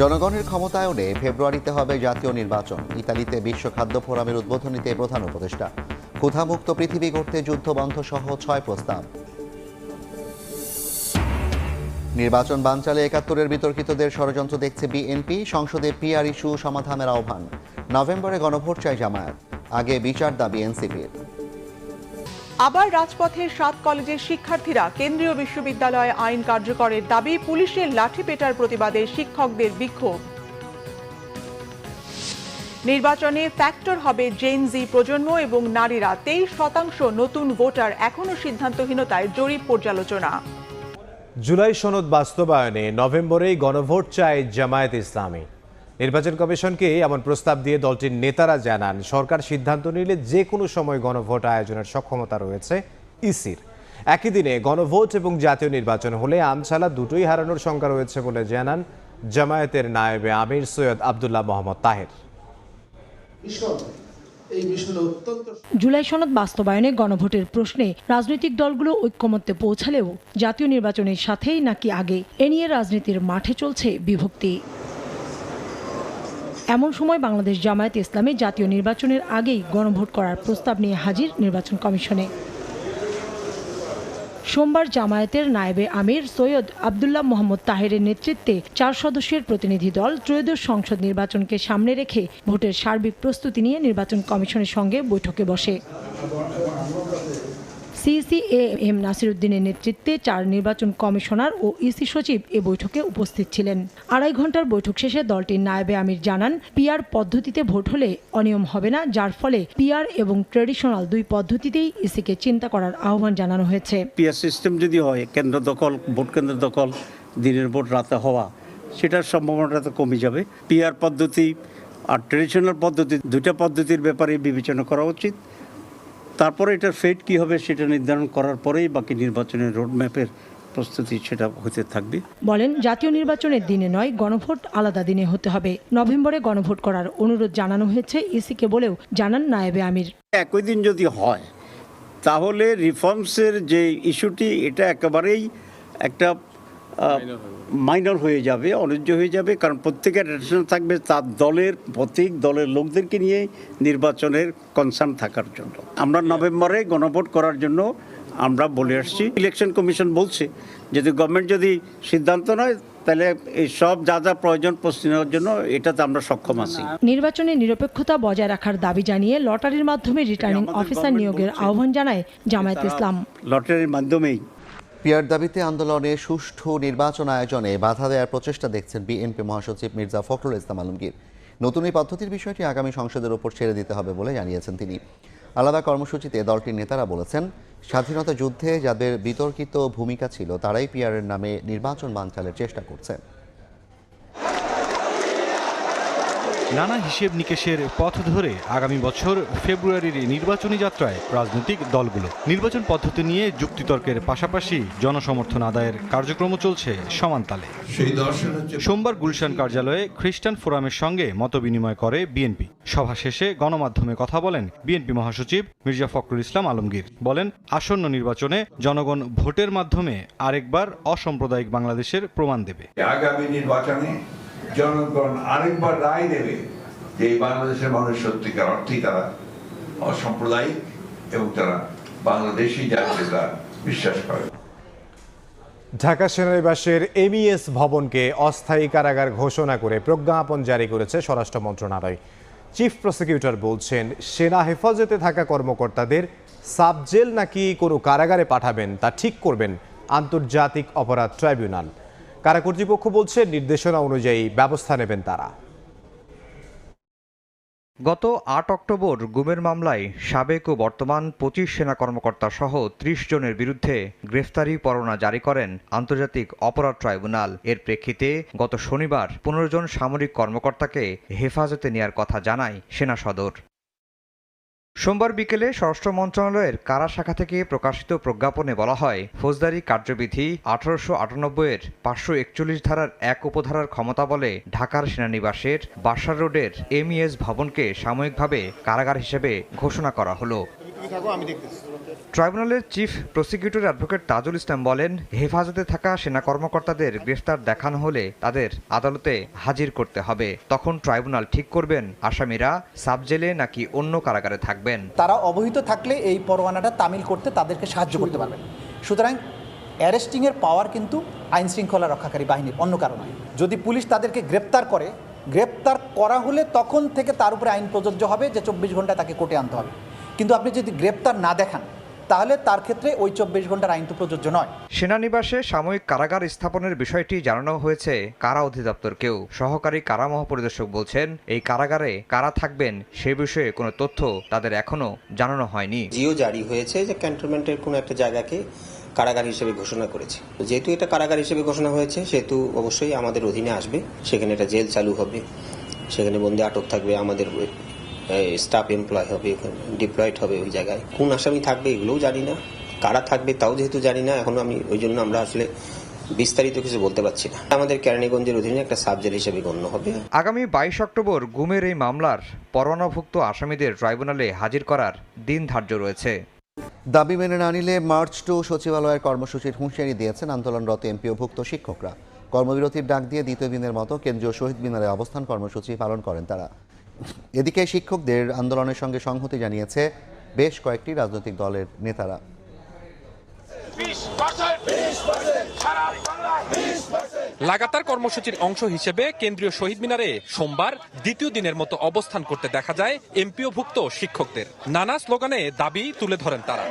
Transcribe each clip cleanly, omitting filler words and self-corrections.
জনগণের ক্ষমতায়নে ফেব্রুয়ারিতে হবে জাতীয় নির্বাচন। ইতালিতে বিশ্ব খাদ্য ফোরামের উদ্বোধনীতে প্রধান উপদেষ্টা। ক্ষুধামুক্ত পৃথিবী গড়তে যুদ্ধবন্ধ সহ 6 প্রস্তাব। নির্বাচন বানচালে ৭১-এর বিতর্কিতদের ষড়যন্ত্র দেখছে বিএনপি। সংসদে পিআর ইস্যু সমাধানের আহ্বান। নভেম্বরে গণভোট চায় জামায়াত। আগে বিচার দাবি এনসিপির। আবার রাজপথে 7 কলেজের শিক্ষার্থীরা। কেন্দ্রীয় বিশ্ববিদ্যালয়ে আইন কার্যকরের দাবি। পুলিশের লাঠিপেটার প্রতিবাদে শিক্ষকদের বিক্ষোভ। নির্বাচনে ফ্যাক্টর হবে জেন জি প্রজন্ম এবং নারীরা। 23% নতুন ভোটার। এখনো সিদ্ধান্তহীনতায় জরিপ পর্যালোচনা। জুলাই সনদ বাস্তবায়নে নভেম্বরেই গণভোট চায় জামায়াত ইসলামী। নির্বাচন কমিশনকে এমন প্রস্তাব দিয়ে দলটির নেতারা জানান, সরকার সিদ্ধান্ত নিলে যে কোনো সময় গণভোট আয়োজনের সক্ষমতা রয়েছে ইসির। একই দিনে গণভোট এবং জাতীয় নির্বাচন হলে আমছালা দুটোই হারানোর শঙ্কা রয়েছে বলে জানান জামায়াতের নায়েবে আমির সৈয়দ আব্দুল্লাহ মোহাম্মদ তাহের। জুলাই সনদ বাস্তবায়নে গণভোটের প্রশ্নে রাজনৈতিক দলগুলো ঐক্যমত্যে পৌঁছালেও জাতীয় নির্বাচনের সাথেই নাকি আগে, এ নিয়ে রাজনীতির মাঠে চলছে বিভক্তি। এমন সময় বাংলাদেশ জামায়াত ইসলামী জাতীয় নির্বাচনের আগেই গণভোট করার প্রস্তাব নিয়ে হাজির নির্বাচন কমিশনে। সোমবার জামায়াতের নায়েবে আমির সৈয়দ আব্দুল্লাহ মোহাম্মদ তাহেরের নেতৃত্বে 4 সদস্যের প্রতিনিধি দল ত্রয়োদশ সংসদ নির্বাচনকে সামনে রেখে ভোটের সার্বিক প্রস্তুতি নিয়ে নির্বাচন কমিশনের সঙ্গে বৈঠকে বসে। সিসিএএম নাসিরউদ্দিনের নেতৃত্বে 4 নির্বাচন কমিশনার ও ইসি সচিব এ বৈঠকে উপস্থিত ছিলেন। 2.5 ঘন্টার বৈঠক শেষে দলটির নায়েবে আমির জানান, পিআর পদ্ধতিতে ভোট হলে অনিয়ম হবে না, যার ফলে পিআর এবং ট্রেডিশনাল 2 পদ্ধতিতেই ইসিকে চিন্তা করার আহ্বান জানানো হয়েছে। পিআর সিস্টেম যদি হয়, কেন্দ্র দখল, ভোট কেন্দ্র দখল, দিনের ভোট রাতে হওয়া, সেটার সম্ভাবনাটা তো কমে যাবে। পিআর পদ্ধতি আর ট্রেডিশনাল পদ্ধতি, 2টা পদ্ধতির ব্যাপারে বিবেচনা করা উচিত। তারপরে এটার ফেট কী হবে সেটা নির্ধারণ করার পরেই বাকি নির্বাচনের রোডম্যাপের প্রস্তুতি সেটা হতে থাকবে। বলেন, জাতীয় নির্বাচনের দিনে নয়, গণভোট আলাদা দিনে হতে হবে। নভেম্বরে গণভোট করার অনুরোধ জানানো হয়েছে ইসিকে বলেও জানান নায়েবে আমির। একই দিন যদি হয় তাহলে রিফর্মসের যে ইস্যুটি, এটা একেবারেই একটা মাইনর হয়ে যাবে, অন্যায্য হয়ে যাবে। কারণ প্রত্যেকের অ্যাটেনশন থাকবে তার দলের, প্রত্যেক দলের লোকদেরকে নিয়ে নির্বাচনের কনসার্ন থাকার জন্য। আমরা নভেম্বরে গণভোট করার জন্য আমরা বলে আসছি। ইলেকশন কমিশন বলছে যদি গভর্নমেন্ট যদি সিদ্ধান্ত নেয় তাহলে এই সব যা যা প্রয়োজন প্রস্তুতি নেওয়ার জন্য এটাতে আমরা সক্ষম আছি। নির্বাচনে নিরপেক্ষতা বজায় রাখার দাবি জানিয়ে লটারির মাধ্যমে রিটার্নিং অফিসার নিয়োগের আহ্বান জানায় জামায়াত ইসলাম। লটারির মাধ্যমেই পিআর দাবিতে আন্দোলনে সুষ্ঠু নির্বাচন আয়োজনে বাধা দেওয়ার প্রচেষ্টা দেখছেন বিএনপি মহাসচিব মির্জা ফখরুল ইসলাম আলমগীর। নতুন এই পদ্ধতির বিষয়টি আগামী সংসদের ওপর ছেড়ে দিতে হবে বলে জানিয়েছেন তিনি। আলাদা কর্মসূচিতে দলটির নেতারা বলেছেন, স্বাধীনতা যুদ্ধে যাদের বিতর্কিত ভূমিকা ছিল তারাই পিআরের নামে নির্বাচন বানচালের চেষ্টা করছে। নানা হিসেব নিকেশের পথ ধরে আগামী বছর ফেব্রুয়ারির নির্বাচনী যাত্রায় রাজনৈতিক দলগুলো নির্বাচন পদ্ধতি নিয়ে যুক্তিতর্কের পাশাপাশি জনসমর্থন আদায়ের কার্যক্রম চলছে সমান তালে। সোমবার গুলশান কার্যালয়ে খ্রিস্টান ফোরামের সঙ্গে মতবিনিময় করে বিএনপি। সভা শেষে গণমাধ্যমে কথা বলেন বিএনপি মহাসচিব মির্জা ফখরুল ইসলাম আলমগীর। বলেন, আসন্ন নির্বাচনে জনগণ ভোটের মাধ্যমে আরেকবার অসাম্প্রদায়িক বাংলাদেশের প্রমাণ দেবে। আগামী নির্বাচনে জনগণ আরেকবার রায় দেবে যে এই বাংলাদেশের মানুষ সত্যিকার অর্থেই তারা অসাম্প্রদায়িক এবং তারা বাংলাদেশি জাতীয়তা বিশ্বাস করে। ঢাকা সেনানিবাসের এমইএস ভবনকে অস্থায়ী কারাগার ঘোষণা করে প্রজ্ঞাপন জারি করেছে স্বরাষ্ট্র মন্ত্রণালয়। চিফ প্রসিকিউটর বলছেন, সেনা হেফাজতে থাকা কর্মকর্তাদের সাবজেল নাকি কোনো কারাগারে পাঠাবেন তা ঠিক করবেন আন্তর্জাতিক অপরাধ ট্রাইব্যুনাল। কারা কর্তৃপক্ষ বলছে, নির্দেশনা অনুযায়ী ব্যবস্থা নেবেন তারা। গত 8 অক্টোবর গুমের মামলায় সাবেক ও বর্তমান 25 সেনা কর্মকর্তা সহ 30 জনের বিরুদ্ধে গ্রেফতারি পরোয়ানা জারি করেন আন্তর্জাতিক অপরাধ ট্রাইব্যুনাল। এর প্রেক্ষিতে গত শনিবার 15 জন সামরিক কর্মকর্তাকে হেফাজতে নেয়ার কথা জানায় সেনা সদর। সোমবার বিকেলে স্বরাষ্ট্র মন্ত্রণালয়ের কারা শাখা থেকে প্রকাশিত প্রজ্ঞাপনে বলা হয়, ফৌজদারি কার্যবিধি 1898-এর 541 ধারার 1 উপধারার ক্ষমতা বলে ঢাকার সেনানিবাসের বাসার রোডের এমইএস ভবনকে সাময়িকভাবে কারাগার হিসেবে ঘোষণা করা হলো। ট্রাইব্যুনালের chief prosecutor advocate Tajul Islam বলেন, হেফাজতে থাকা সেনা কর্মকর্তাদের গ্রেফতার দেখানো হলে তাদের আদালতে হাজির করতে হবে। তখন ট্রাইব্যুনাল ঠিক করবেন আসামিরা সাব জেলে নাকি অন্য কারাগারে থাকবেন। তারা অবহিত থাকলে এই পরোয়ানাটা তামিল করতে তাদেরকে সাহায্য করতে পারবেন। সুতরাং অ্যারেস্টিংয়ের পাওয়ার কিন্তু আইন শৃঙ্খলা রক্ষাকারী বাহিনীর, অন্য কারণে। যদি পুলিশ তাদেরকে গ্রেপ্তার করে, গ্রেপ্তার করা হলে তখন থেকে তার উপরে আইন প্রযোজ্য হবে যে 24 ঘন্টায় তাকে কোর্টে আনতে হবে। কিন্তু আপনি যদি গ্রেপ্তার না দেখান তাহলে তার ক্ষেত্রে ওই 24 ঘন্টার আইন তো প্রযোজ্য নয়। সেনানিবাসে সাময়িক কারাগার স্থাপনের বিষয়টি জানানো হয়েছে কারা অধিদপ্তরকেও। সহকারী কারা মহাপরিদর্শক বলছেন, এই কারাগারে কারা থাকবেন সে বিষয়ে কোনো তথ্য তাদের এখনো জানানো হয়নি। জিও জারি হয়েছে যে ক্যান্টনমেন্টের কোনো একটা জায়গাকে কারাগার হিসেবে ঘোষণা করেছে। যেহেতু এটা কারাগার হিসেবে ঘোষণা হয়েছে সেহেতু অবশ্যই আমাদের অধীনে আসবে। সেখানে একটা জেল চালু হবে, সেখানে বন্দী আটক থাকবে, আমাদের স্টাফ এমপ্লয় হবে, ডিপ্লয়েড হবে ওই জায়গায়। কোন আসামি থাকবে এগুলোও জানি না, কারা থাকবে তাও যেহেতু জানি না এখনো, ওই জন্য আমরা আসলে বিস্তারিত কিছু বলতে পারছি না। আমাদের কেরানীগঞ্জের অধীনে একটা সাব জেল হিসেবে গণ্য হবে। আগামী 22 অক্টোবর গুমের এই মামলার পরোয়ানাভুক্ত আসামিদের ট্রাইব্যুনালে হাজির করার দিন ধার্য রয়েছে। দাবি মেনে না নিলে মার্চ টু সচিবালয়ের কর্মসূচির হুঁশিয়ারি দিয়েছেন আন্দোলনরত এমপিওভুক্ত শিক্ষকরা। কর্মবিরতির ডাক দিয়ে দ্বিতীয় দিনের মতো কেন্দ্রীয় শহীদ মিনারে অবস্থান কর্মসূচি পালন করেন তারা। এদিকে শিক্ষকদের আন্দোলনের সঙ্গে সংহতি জানিয়েছে বেশ কয়েকটি রাজনৈতিক দলের নেতারা। লাগাতার কর্মসূচির অংশ হিসেবে কেন্দ্রীয় শহীদ মিনারে সোমবার দ্বিতীয় দিনের মতো অবস্থান করতে দেখা যায় এমপিওভুক্ত শিক্ষকদের। নানা স্লোগানে দাবি তুলে ধরেন তারা।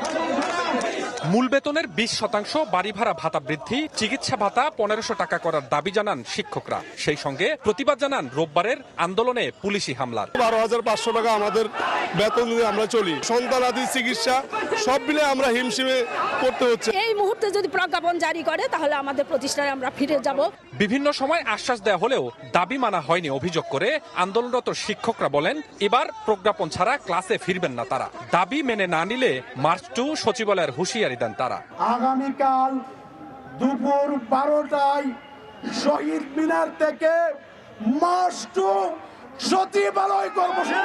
মূল বেতনের 20% বাড়ি ভাড়া ভাতা বৃদ্ধি, চিকিৎসা ভাতা 1500 টাকা করার দাবি জানান শিক্ষকরা। সেই সঙ্গে প্রতিবাদ জানান রোববারের আন্দোলনে পুলিশি হামলার। 12,500 টাকা আমাদের বেতন দিয়ে আমরা চলি, সন্তানাদি চিকিৎসা সব মিলে আমরা হিমশিমে করতে হচ্ছে। এই মুহূর্তে যদি প্রজ্ঞাপন জারি করে তাহলে আমাদের প্রতিষ্ঠানে আমরা ফিরে যাব। বিভিন্ন সময় আশ্বাস দেওয়া হলেও দাবি মানা হয়নি অভিযোগ করে আন্দোলনরত শিক্ষকরা বলেন, এবার প্রজ্ঞাপন ছাড়া ক্লাসে ফিরবেন না তারা। দাবি মেনে না নিলে মার্চ টু সচিবালয়ের হুঁশিয়ারি দেন তারা। আগামীকাল দুপুর 12টায় শহীদ মিনার থেকে মার্চ টু সচিবালয় কর্মসূচি।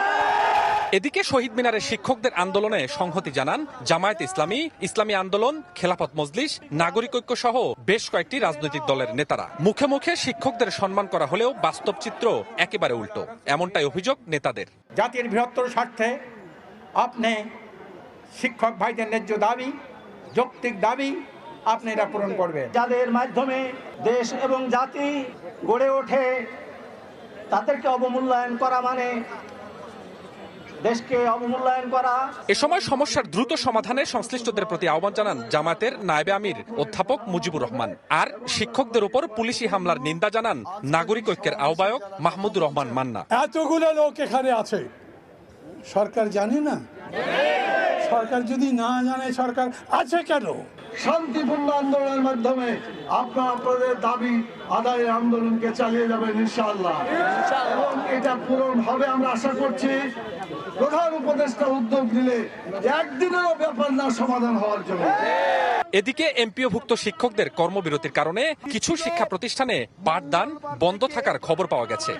এদিকে শহীদ মিনারের শিক্ষকদের আন্দোলনে সংহতি জানান জামায়াত ইসলামী, ইসলামী আন্দোলন, খেলাফত মজলিস, নাগরিক ঐক্য সহ বেশ কয়েকটি রাজনৈতিক দলের নেতারা। মুখে মুখে শিক্ষকদের সম্মান করা হলেও বাস্তব চিত্র একেবারে উল্টো, এমনটাই অভিযোগ নেতাদের। জাতির বৃহত্তর স্বার্থে আপনি শিক্ষক ভাইদের ন্যায্য দাবি, যৌক্তিক দাবি আপনি এটা পূরণ করবেন। যাদের মাধ্যমে দেশ এবং জাতি গড়ে ওঠে তাদেরকে অবমূল্যায়ন করা মানে দেশকে অবমূল্যায়ন করা। এ সময় সমস্যার দ্রুত সমাধানে সংশ্লিষ্টদের প্রতি আহ্বান জানান জামায়াতের নায়েবে আমির অধ্যাপক মুজিবুর রহমান। আর শিক্ষকদের উপর পুলিশি হামলার নিন্দা জানান নাগরিক ঐক্যের আহ্বায়ক মাহমুদুর রহমান মান্না। এতগুলো লোক এখানে আছে, সরকার জানে না? সরকার যদি না জানে সরকার আছে কেন? শান্তিপূর্ণ আন্দোলনের মাধ্যমে আপনাদের দাবি আদায়ের আন্দোলনকে চালিয়ে যাবেন ইনশাআল্লাহ, এবং এটা পূরণ হবে আমরা আশা করছি। প্রধান উপদেষ্টা উদ্যোগ নিলে একদিনেরও ব্যাপার না সমাধান হওয়ার জন্য। এদিকে এমপিওভুক্ত শিক্ষকদের কর্মবিরতির কারণে কিছু শিক্ষা প্রতিষ্ঠানে পাঠদান বন্ধ থাকার খবর পাওয়া গেছে।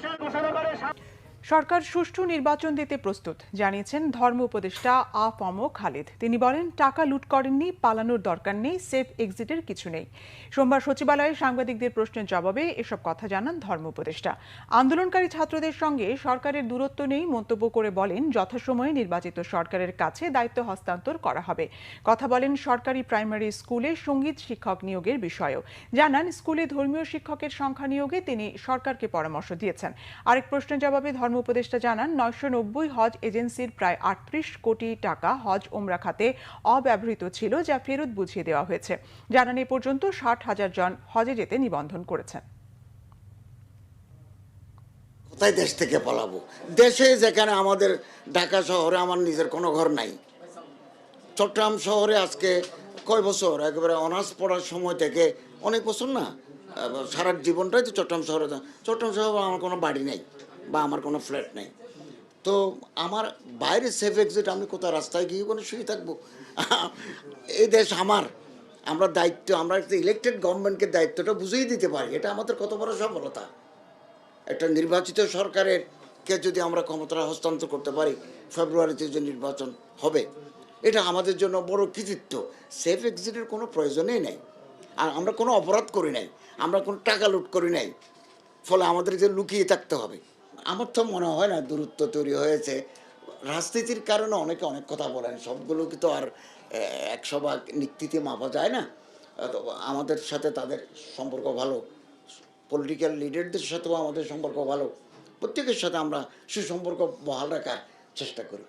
সরকার সুষ্ঠু নির্বাচন দিতে প্রস্তুত জানিয়েছেন ধর্ম উপদেষ্টা আ.প.ম খালিদ। তিনি বলেন, টাকা লুট করেননি, পালানোর দরকার নেই, সেফ এক্সিটের কিছু নেই। সোমবার সচিবালয়ে সাংবাদিকদের প্রশ্নের জবাবে এসব কথা জানান ধর্ম উপদেষ্টা। আন্দোলনকারী ছাত্রদের সঙ্গে সরকারের দূরত্ব নেই মন্তব্য করে বলেন, যথাসময়ে নির্বাচিত সরকারের কাছে দায়িত্ব হস্তান্তর করা হবে। কথা বলেন সরকারি প্রাইমারি স্কুলে সঙ্গীত শিক্ষক নিয়োগের বিষয়েও। জানান, স্কুলে ধর্মীয় শিক্ষকের সংখ্যা নিয়োগে তিনি সরকারকে পরামর্শ দিয়েছেন। আরেক প্রশ্নের জবাবে ধর্ম উপদেষ্টা জানান, 990 হজ এজেন্সির প্রায় 38 কোটি টাকা হজ ওমরা খাতে অব্যবহৃত ছিল, যা ফেরত বুঝিয়ে দেওয়া হয়েছে। জানান, এ পর্যন্ত 60,000 জন হজে যেতে নিবন্ধন করেছেন। কোথায় দেশ থেকে পালাবো? দেশে যেখানে আমাদের ঢাকা শহরে আমার নিজের কোনো ঘর নাই। চট্টগ্রাম শহরে আজকে কয় বছর, একেবারে অনার্স পড়ার সময় থেকে অনেক বছর না, সারা জীবনটাই তো চট্টগ্রাম শহরে আমার কোনো বাড়ি নেই বা আমার কোনো ফ্ল্যাট নেই। তো আমার বাইরে সেফ এক্সিট, আমি কোথাও রাস্তায় গিয়ে কোনো শুয়ে থাকবো? এই দেশ আমার, আমরা দায়িত্ব, আমরা একটা ইলেকটেড গভর্নমেন্টকে দায়িত্বটা বুঝিয়ে দিতে পারি। এটা আমাদের কত বড় সফলতা। একটা নির্বাচিত সরকারের কে যদি আমরা ক্ষমতা হস্তান্তর করতে পারি, ফেব্রুয়ারিতে যে নির্বাচন হবে এটা আমাদের জন্য বড় কৃতিত্ব। সেফ এক্সিটের কোনো প্রয়োজনই নেই, আর আমরা কোনো অপরাধ করি নাই, আমরা কোনো টাকা লুট করি নাই, ফলে আমাদেরকে লুকিয়ে থাকতে হবে। আমার তো মনে হয় না দূরত্ব তৈরি হয়েছে। রাজনীতির কারণে অনেকে অনেক কথা বলেন, সবগুলোকে তো আর 100 ভাগ নিক্তিতে মাপা যায় না। তো আমাদের সাথে তাদের সম্পর্ক ভালো, পলিটিক্যাল লিডারদের সাথেও আমাদের সম্পর্ক ভালো, প্রত্যেকের সাথে আমরা সুসম্পর্ক বহাল রাখার চেষ্টা করি।